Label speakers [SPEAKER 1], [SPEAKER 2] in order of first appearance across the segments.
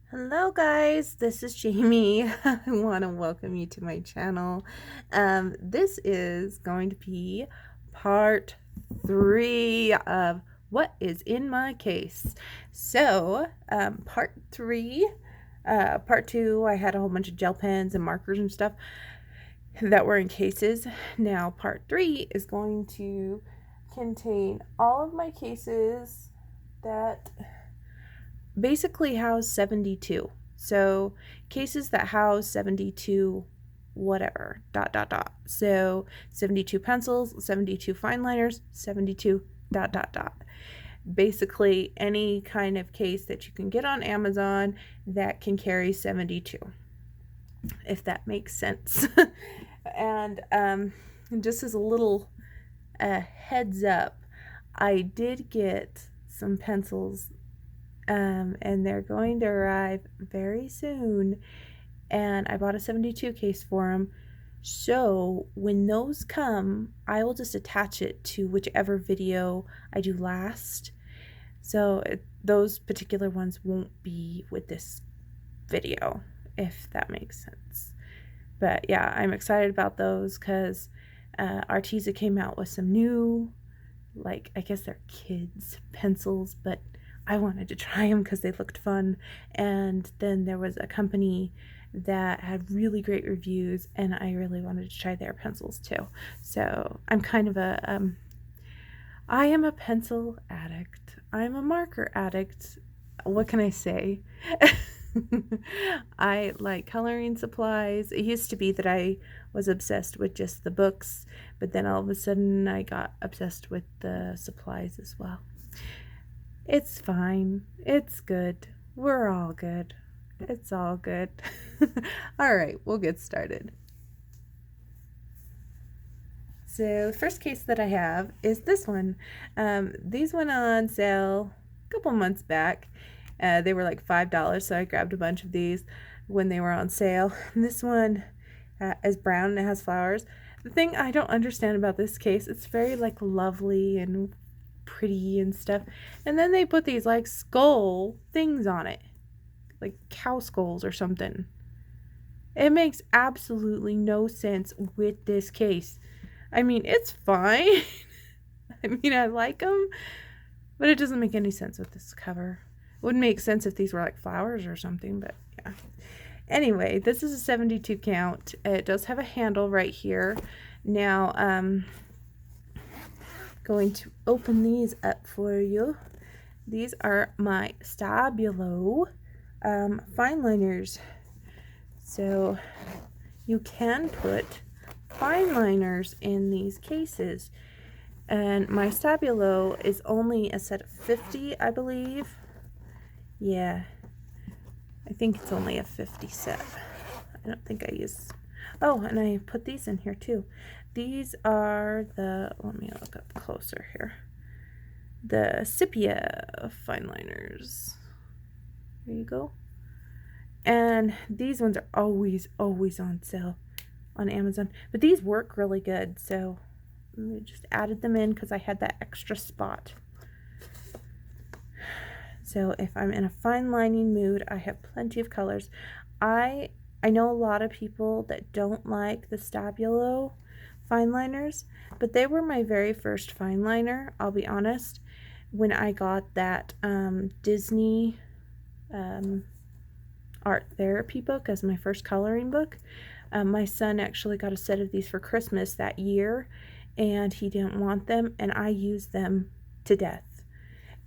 [SPEAKER 1] Hello guys, this is Jamie. I want to welcome you to my channel. This is going to be part 3 of what is in my case. So, part 3, part 2, I had a whole bunch of gel pens and markers and stuff that were in cases. Now, part 3 is going to contain all of my cases that basically house 72. So cases that house 72 whatever, dot, dot, dot. So 72 pencils, 72 fine liners, 72 dot, dot, dot. Basically any kind of case that you can get on Amazon that can carry 72, if that makes sense. And just as a little heads up, I did get some pencils and they're going to arrive very soon, and I bought a 72 case for them. So when those come, I will just attach it to whichever video I do last. So those particular ones won't be with this video, if that makes sense. But yeah, I'm excited about those because Arteza came out with some new, like, I guess they're kids pencils, but I wanted to try them because they looked fun. And then there was a company that had really great reviews, and I really wanted to try their pencils too. So I'm kind of I am a pencil addict. I'm a marker addict. What can I say? I like coloring supplies. It used to be that I was obsessed with just the books, but then all of a sudden I got obsessed with the supplies as well. It's fine. It's good. We're all good. It's all good. All right, we'll get started. So the first case that I have is this one. These went on sale a couple months back. They were like $5, so I grabbed a bunch of these when they were on sale. This one is brown and it has flowers. The thing I don't understand about this case, it's very like lovely and pretty and stuff, and then they put these like skull things on it, like cow skulls or something. It makes absolutely no sense with this case. I mean, it's fine. I mean, I like them, but it doesn't make any sense with this cover. It would make sense if these were like flowers or something, but yeah. Anyway, this is a 72 count. It does have a handle right here. Now, going to open these up for you. These are my Stabilo fine liners. So you can put fine liners in these cases. And my Stabilo is only a set of 50, I believe. Yeah, I think it's only a 50 set. I don't think I use... Oh, and I put these in here too. These are the... Let me look up closer here. The Sepia fine liners. There you go. And these ones are always on sale on Amazon. But these work really good, so I just added them in because I had that extra spot. So if I'm in a fine lining mood, I have plenty of colors. I know a lot of people that don't like the Stabilo fine liners, but they were my very first fine liner, I'll be honest. When I got that Disney art therapy book as my first coloring book, my son actually got a set of these for Christmas that year, and he didn't want them, and I used them to death.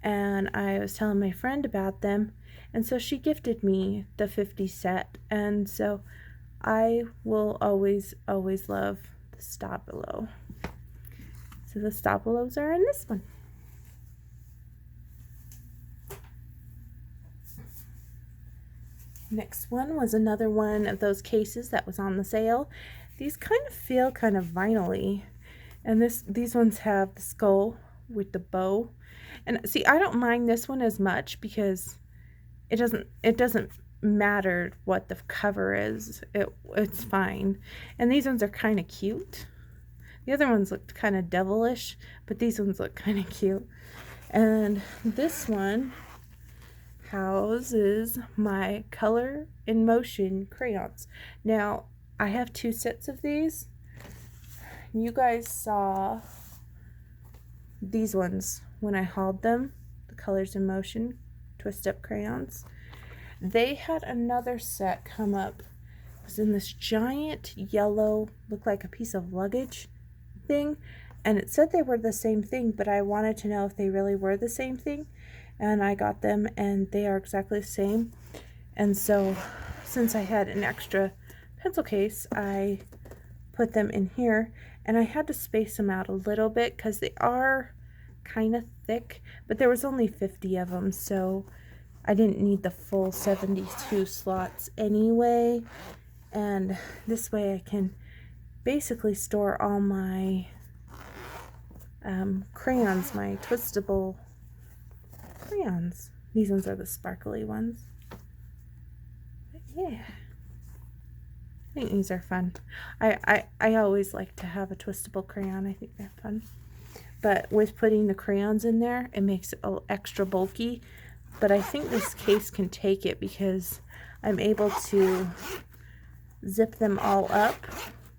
[SPEAKER 1] And I was telling my friend about them, and so she gifted me the 50 set, and so I will always love the Stabilo. So the Stabilos are in this one. Next one was another one of those cases that was on the sale. These kind of feel kind of vinyl-y, and these ones have the skull with the bow. And see, I don't mind this one as much because it doesn't matter what the cover is. It's fine. And these ones are kind of cute. The other ones looked kind of devilish, but these ones look kind of cute. And this one houses my Color in Motion crayons. Now, I have 2 sets of these. You guys saw these ones when I hauled them, the Colors in Motion twist up crayons. They had another set come up. It was in this giant yellow, looked like a piece of luggage thing, and it said they were the same thing, but I wanted to know if they really were the same thing, and I got them and they are exactly the same. And so since I had an extra pencil case, I put them in here, and I had to space them out a little bit because they are kind of thick, but there was only 50 of them, so I didn't need the full 72 slots anyway. And this way I can basically store all my crayons, my twistable crayons. These ones are the sparkly ones. But yeah, I think these are fun. I always like to have a twistable crayon. I think they're fun. But with putting the crayons in there, it makes it a little extra bulky. But I think this case can take it because I'm able to zip them all up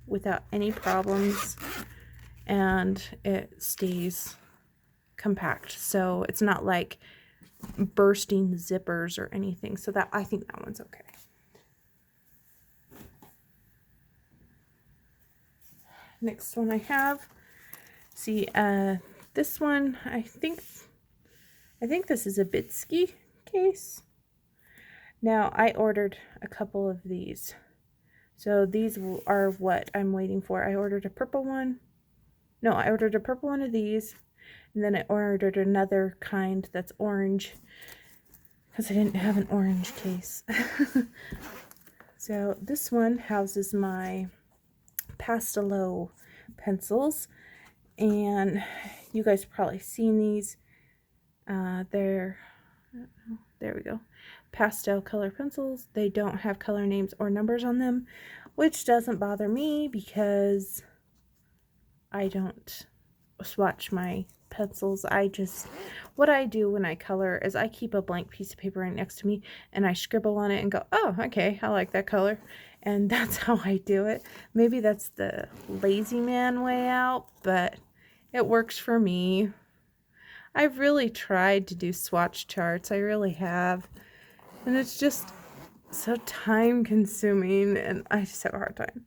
[SPEAKER 1] without any problems, and it stays compact. So it's not like bursting zippers or anything. So that, I think that one's okay. Next one I have, see, this one, I think this is a Bitsky case. Now, I ordered a couple of these. So these are what I'm waiting for. I ordered a purple one. No, I ordered a purple one of these. And then I ordered another kind that's orange, because I didn't have an orange case. So this one houses my Pastelo pencils. And you guys have probably seen these. There we go. Pastel color pencils. They don't have color names or numbers on them, which doesn't bother me because I don't swatch my pencils. What I do when I color is I keep a blank piece of paper right next to me and I scribble on it and go, oh, okay, I like that color. And that's how I do it. Maybe that's the lazy man way out, but it works for me. I've really tried to do swatch charts. I really have. And it's just so time consuming and I just have a hard time.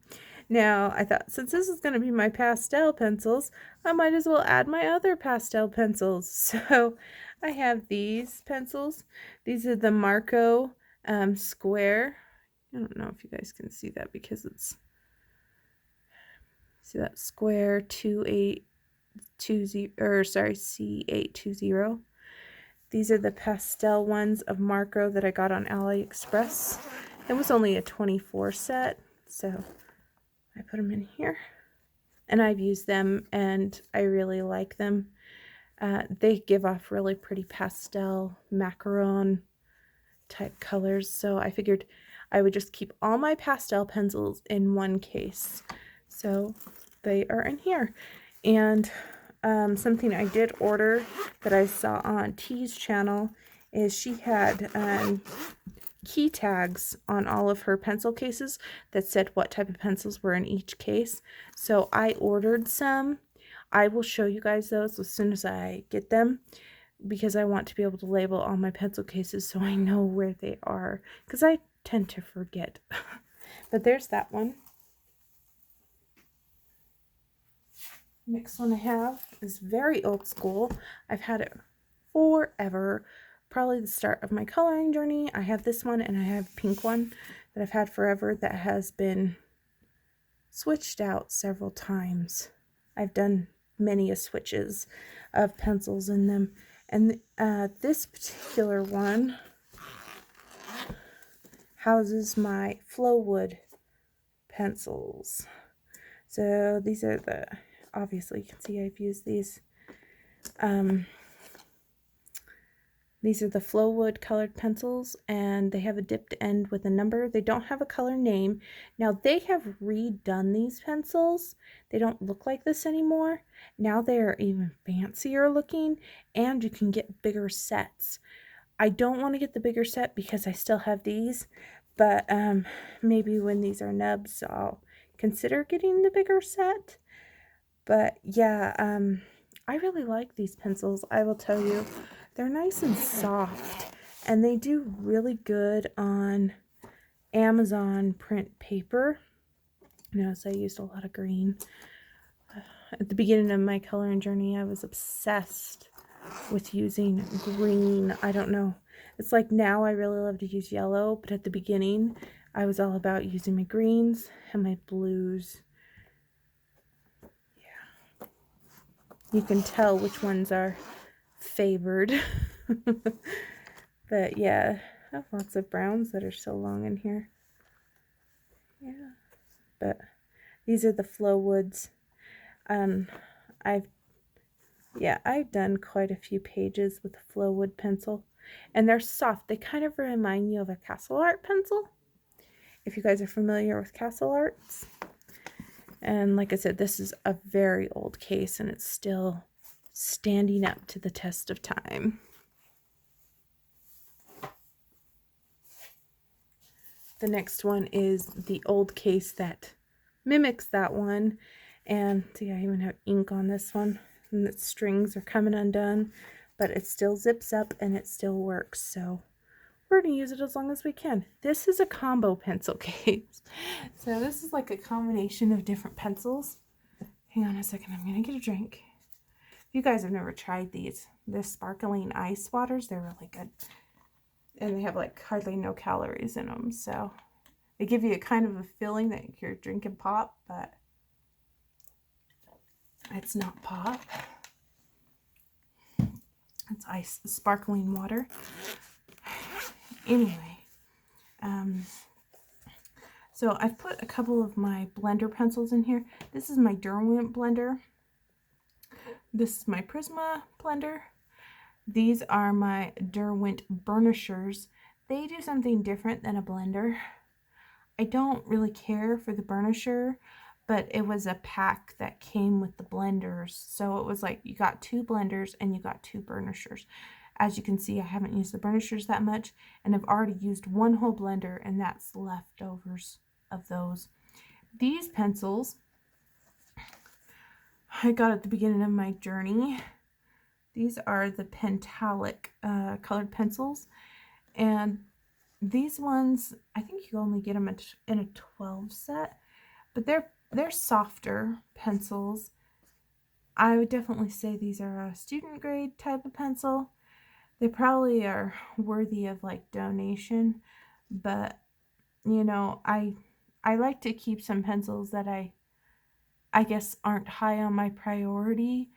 [SPEAKER 1] Now, I thought since this is going to be my pastel pencils, I might as well add my other pastel pencils. So I have these pencils. These are the Marco Square. I don't know if you guys can see that because it's, see that square 2820, or sorry, C820. These are the pastel ones of Marco that I got on AliExpress. It was only a 24 set, so I put them in here. And I've used them and I really like them. They give off really pretty pastel macaron type colors, so I figured I would just keep all my pastel pencils in one case. So they are in here. And something I did order that I saw on T's channel is she had key tags on all of her pencil cases that said what type of pencils were in each case. So I ordered some. I will show you guys those as soon as I get them, because I want to be able to label all my pencil cases so I know where they are, because I tend to forget. But there's that one. Next one I have is very old school. I've had it forever, probably the start of my coloring journey. I have this one and I have a pink one that I've had forever that has been switched out several times. I've done many a switches of pencils in them. And this particular one houses my Flowwood pencils. So these are the, obviously you can see I've used these. These are the Flowwood colored pencils, and they have a dipped end with a number. They don't have a color name. Now they have redone these pencils. They don't look like this anymore. Now they are even fancier looking, and you can get bigger sets. I don't want to get the bigger set because I still have these, but maybe when these are nubs, I'll consider getting the bigger set. But yeah, I really like these pencils. I will tell you, they're nice and soft, and they do really good on Amazon print paper. Notice I used a lot of green. At the beginning of my coloring journey, I was obsessed with using green. I don't know. It's like now I really love to use yellow, but at the beginning, I was all about using my greens and my blues. Yeah. You can tell which ones are favored. But yeah, I have lots of browns that are so long in here. Yeah. But these are the Flow Woods. I've done quite a few pages with a Flow Wood pencil, and they're soft. They kind of remind you of a Castle Art pencil, if you guys are familiar with Castle Arts. And like I said, this is a very old case, and it's still standing up to the test of time. The next one is the old case that mimics that one. And see, I even have ink on this one, and the strings are coming undone, but it still zips up and it still works. So we're going to use it as long as we can. This is a combo pencil case. So this is like a combination of different pencils. Hang on a second, I'm going to get a drink. If you guys have never tried these, the sparkling ice waters, they're really good. And they have like hardly no calories in them. So they give you a kind of a feeling that you're drinking pop, but it's not pop. It's ice, sparkling water. Anyway, so I've put a couple of my blender pencils in here. This is my Derwent blender. This is my Prisma blender. These are my Derwent burnishers. They do something different than a blender. I don't really care for the burnisher, but it was a pack that came with the blenders. So it was like you got 2 blenders and you got 2 burnishers. As you can see, I haven't used the burnishers that much, and I've already used 1 whole blender, and that's leftovers of those. These pencils I got at the beginning of my journey. These are the Pentalic colored pencils, and these ones, I think you only get them in a 12 set, but they're softer pencils. I would definitely say these are a student grade type of pencil. They probably are worthy of like donation, but you know, I like to keep some pencils that I guess aren't high on my priority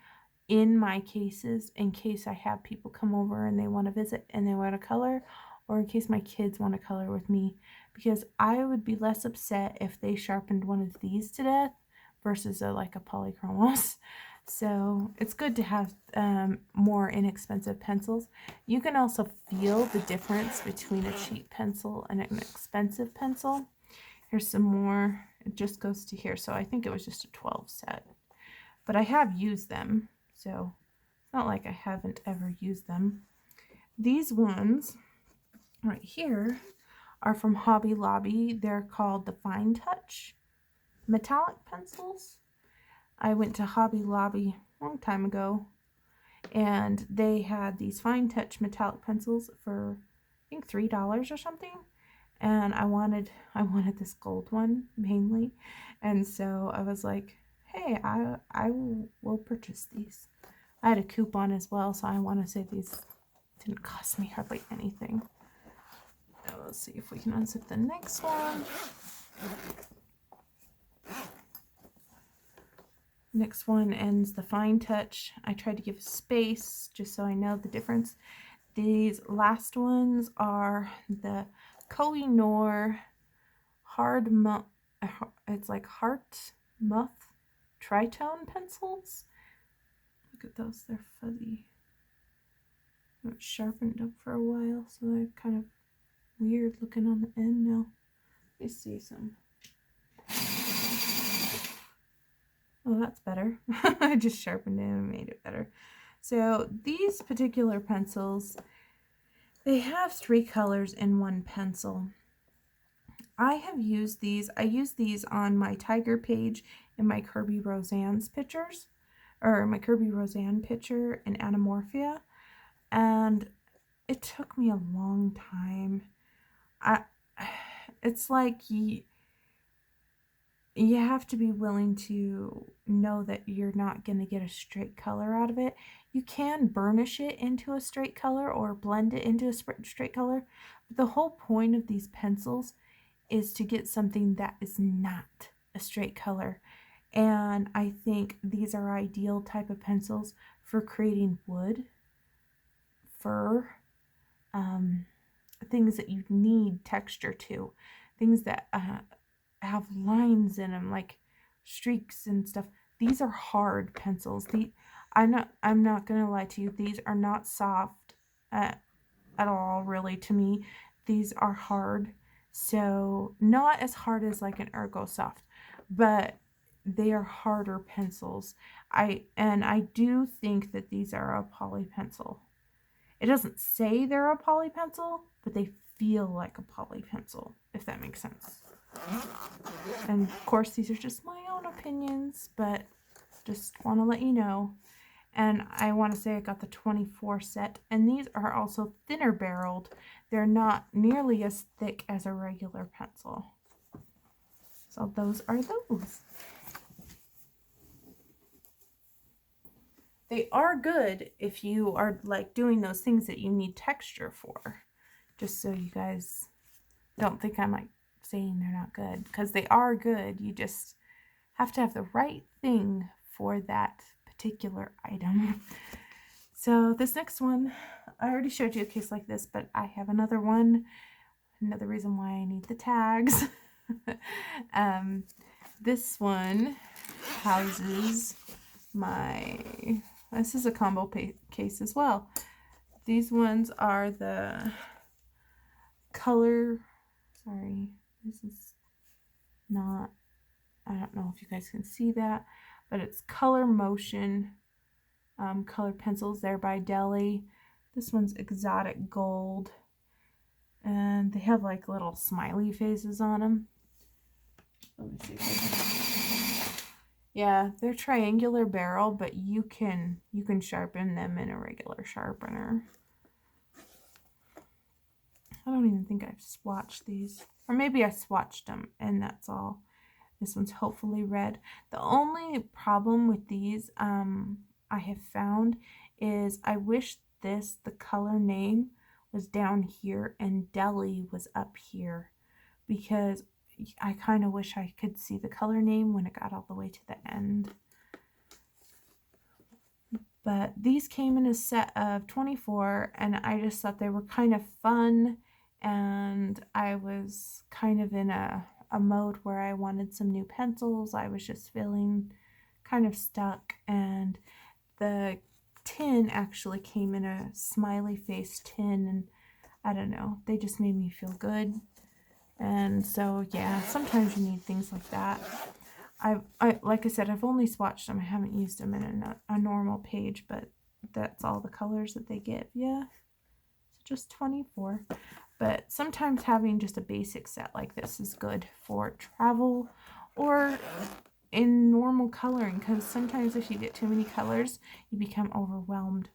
[SPEAKER 1] in my cases, in case I have people come over and they want to visit and they want to color, or in case my kids want to color with me, because I would be less upset if they sharpened one of these to death versus like a polychromos. So it's good to have more inexpensive pencils. You can also feel the difference between a cheap pencil and an expensive pencil. Here's some more. It just goes to here. So I think it was just a 12 set. But I have used them. So it's not like I haven't ever used them. These ones right here are from Hobby Lobby. They're called the Fine Touch metallic pencils. I went to Hobby Lobby a long time ago, and they had these Fine Touch metallic pencils for I think $3 or something. And I wanted this gold one mainly, and so I was like, hey, I will purchase these. I had a coupon as well, so I want to say these didn't cost me hardly anything. Now let's see if we can unzip the next one. Next one ends the Fine Touch. I tried to give space just so I know the difference. These last ones are the Koh-i-Noor hard muff. It's like heart muff Tritone pencils. Look at those, they're fuzzy. Not sharpened up for a while, so they're kind of weird looking on the end now. Let me see some. Oh, that's better. I just sharpened it and made it better. So these particular pencils, They have 3 colors in one pencil. I have used these. I use these on my tiger page in my Kirby Roseanne's pictures, or my Kirby Roseanne picture in Anamorphia, and it took me a long time. It's like you have to be willing to know that you're not going to get a straight color out of it. You can burnish it into a straight color or blend it into a straight color. But the whole point of these pencils is to get something that is not a straight color. And I think these are ideal type of pencils for creating wood, fur, things that you need texture to, things that have lines in them, like streaks and stuff. These are hard pencils. I'm not gonna lie to you, these are not soft at all, really. To me, these are hard. So not as hard as like an Ergosoft, but they are harder pencils. I do think that these are a poly pencil. It doesn't say they're a poly pencil, but they feel like a poly pencil, if that makes sense. And of course, these are just my own opinions, but just want to let you know. And I want to say I got the 24 set, and these are also thinner barreled. They're not nearly as thick as a regular pencil. So those are those. They are good if you are like doing those things that you need texture for. Just so you guys don't think I'm like saying they're not good, because they are good. You just have to have the right thing for that particular item. So this next one, I already showed you a case like this, but I have another one. Another reason why I need the tags. This one houses my, this is a combo case as well. These ones are the color, sorry, this is not, I don't know if you guys can see that, but it's Color Motion color pencils. They're by Deli. This one's Exotic Gold, and they have like little smiley faces on them. Let me see if I can... Yeah, they're triangular barrel, but you can sharpen them in a regular sharpener. I don't even think I've swatched these, or maybe I swatched them and that's all. This one's Hopefully Red. The only problem with these I have found is I wish the color name was down here and Deli was up here, because I kind of wish I could see the color name when it got all the way to the end. But these came in a set of 24, and I just thought they were kind of fun, and I was kind of in a mode where I wanted some new pencils. I was just feeling kind of stuck, and the tin actually came in a smiley face tin, and I don't know, they just made me feel good. And so yeah, sometimes you need things like that. I like I said, I've only swatched them. I haven't used them in a normal page, but that's all the colors that they give. Yeah, so just 24. But sometimes having just a basic set like this is good for travel or in normal coloring, because sometimes if you get too many colors, you become overwhelmed.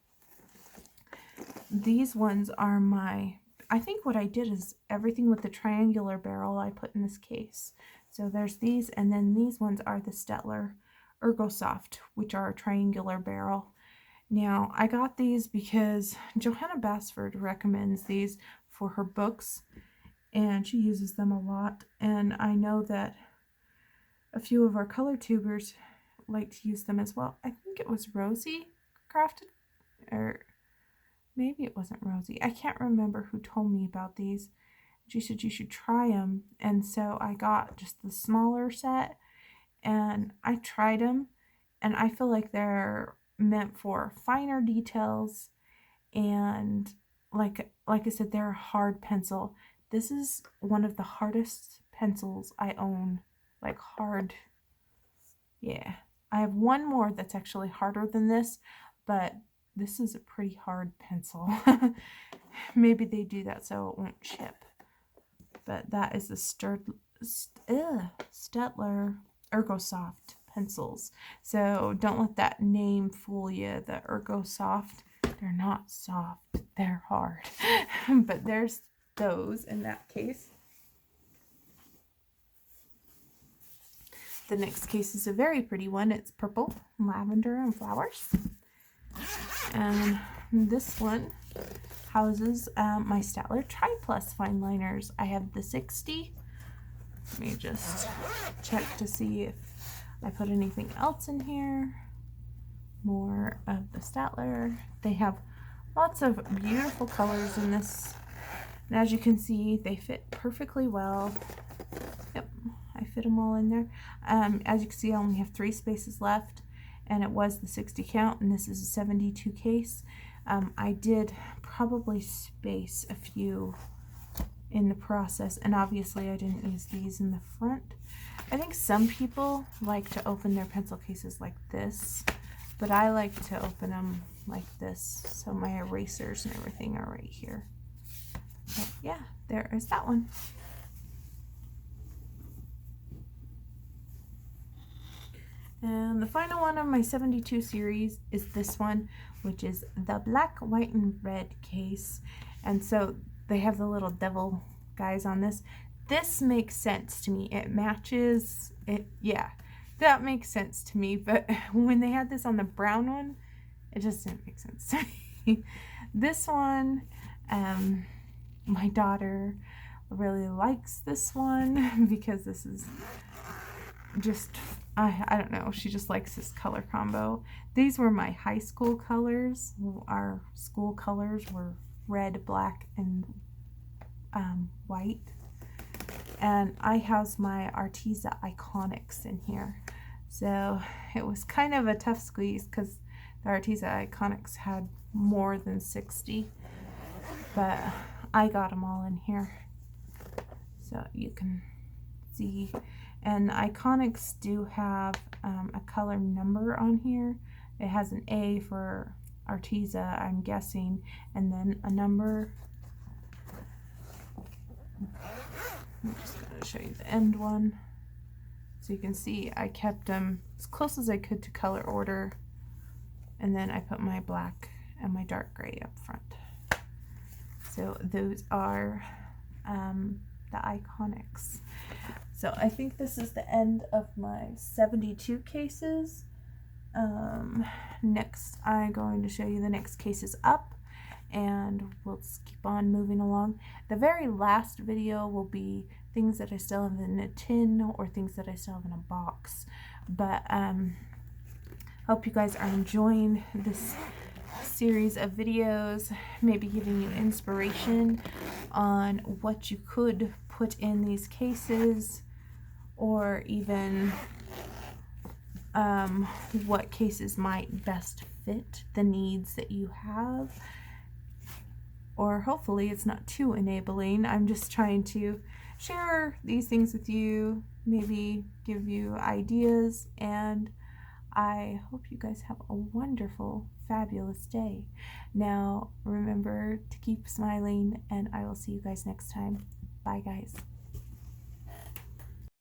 [SPEAKER 1] These ones are my, I think what I did is everything with the triangular barrel I put in this case. So there's these, and then these ones are the Staedtler Ergosoft, which are a triangular barrel. Now, I got these because Johanna Basford recommends these for her books, and she uses them a lot. And I know that a few of our color tubers like to use them as well. I think it was Rosie crafted, or maybe it wasn't Rosie. I can't remember who told me about these. She said you should try them, and so I got just the smaller set, and I tried them, and I feel like they're meant for finer details, and like I said, they're a hard pencil. This is one of the hardest pencils I own, like hard. Yeah, I have one more that's actually harder than this, but this is a pretty hard pencil. maybe they do that so it won't chip. But that is the Staedtler Ergosoft pencils. So don't let that name fool you. The Ergosoft, they're not soft, they're hard. But there's those in that case. The next case is a very pretty one. It's purple, lavender, and flowers. And this one houses my Staedtler Tri-Plus fine liners. I have the 60. Let me just check to see if I put anything else in here. More of the Staedtler. They have lots of beautiful colors in this. And as you can see, they fit perfectly well. Yep, I fit them all in there. As you can see, I only have 3 spaces left. And it was the 60 count, and this is a 72 case. I did probably space a few in the process, and obviously I didn't use these in the front. I think some people like to open their pencil cases like this, but I like to open them like this, so my erasers and everything are right here. But yeah, there is that one. And the final one of my 72 series is this one, which is the black, white, and red case. And so they have the little devil guys on this. This makes sense to me. It matches it. Yeah, that makes sense to me. But when they had this on the brown one, it just didn't make sense to me. This one, my daughter really likes this one because this is just, I don't know, she just likes this color combo. These were my high school colors. Our school colors were red, black, and white. And I house my Arteza Iconics in here. So it was kind of a tough squeeze because the Arteza Iconics had more than 60. But I got them all in here. So you can see. And Iconics do have a color number on here. It has an A for Arteza, I'm guessing, and then a number. I'm just going to show you the end one. So you can see I kept them as close as I could to color order. And then I put my black and my dark gray up front. So those are the Iconics. So I think this is the end of my 72 cases. Next I'm going to show you the next cases up, and we'll just keep on moving along. The very last video will be things that I still have in a tin or things that I still have in a box. But hope you guys are enjoying this series of videos, maybe giving you inspiration on what you could put in these cases, or even what cases might best fit the needs that you have. Or hopefully it's not too enabling. I'm just trying to share these things with you, maybe give you ideas, and I hope you guys have a wonderful, fabulous day. Now remember to keep smiling, and I will see you guys next time. Bye guys.